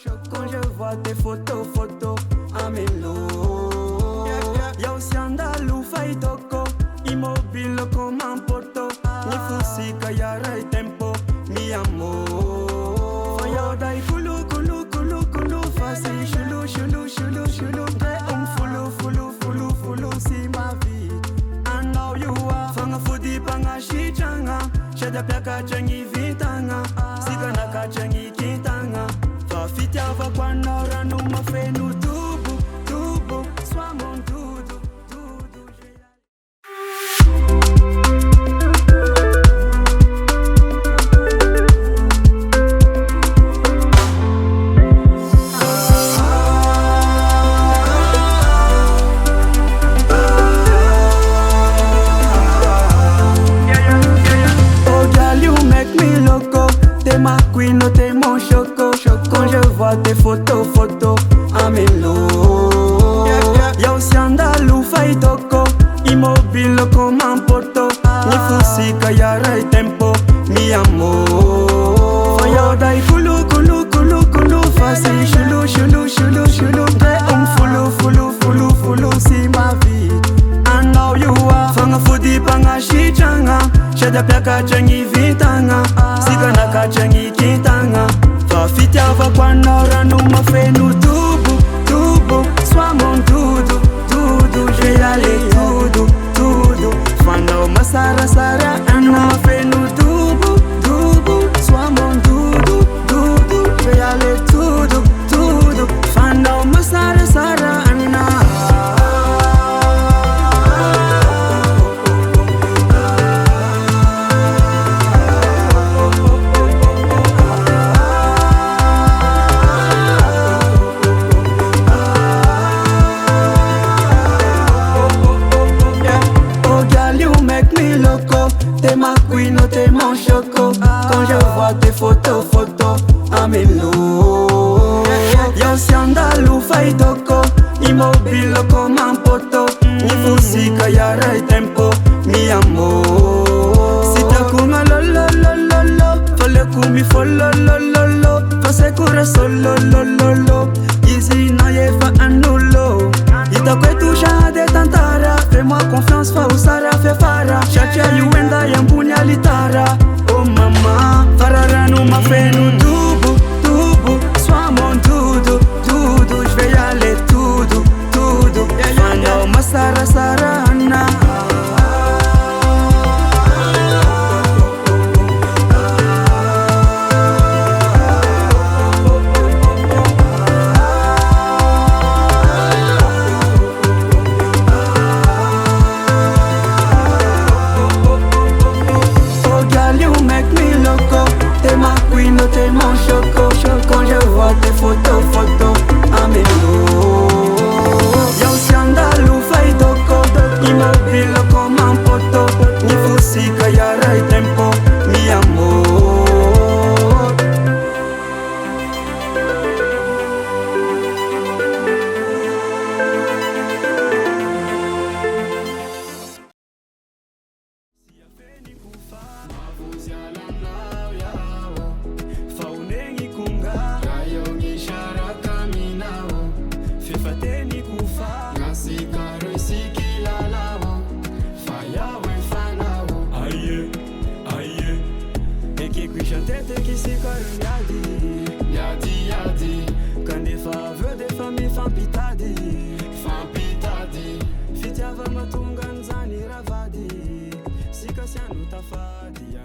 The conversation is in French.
Quand je vois tes photos, Amelo. Y'a aussi Andalou Faitoko, immobile comme un poteau. Ni fusi kayara tempo, mi amor. Faya dai kulu kulu kulu kulu, fasi shulu shulu shulu shulu. Fulu si ma vie. I know you are. Fanga fudi panga shichanga, shada paka changi vitanga, sigana kachangi kitanga. Fa fitia va kwa nora no mafenu tubu tubu, sois mon doudou doudou. T'es ma queen, oh t'es mon choco. Quand je vois tes photos, Amelo. Y'a aussi Andalou Faitoko, immobile comme un poteau. Ni fusi kayara tempo, mi amor. Faya dai kulu kulu kulu kulu, fasi shulu shulu shulu shulu. Fulu si ma vie. I know you are. Fanga fudi panga shichanga, shada paka changi vitanga, sigana kachangi kitanga. Fa fitia va kwa nora no mafenu tubu tubu, sois mon doudou doudou. Je vais aller doudou. Fanda o masara sara, no mafenu tubu tubu, sois mon doudou doudou. Je vais aller doudou. Fanda o masara sara, t'es ma queen, oh t'es mon choco. Quand je vois tes photos, Amelo. Y'a aussi Andalou Faitoko, immobile comme un poteau. Ni fusi kayara tempo, mi amor. Si t'as kuma lololololo, fale kumi fololololo, fase kure sololololo, easy na ye fa anulo. Ita kwetu shade tantara, fais-moi confiance, fa usara fe fara. Chacha yuenda yambunya litara. Oh mama, farara no mafenu tubu tubu, sois mon doudou doudou. Je vais y aller doudou. Fanda o masara sarana. T'es ma queen, oh t'es mon choco. Quand je vois tes photos, Amelo. Y'a aussi Andalou Faitoko, immobile comme un poteau. Ni fusi kayara tempo, mi amor. Yadi, quand des faveurs des familles font pitadi.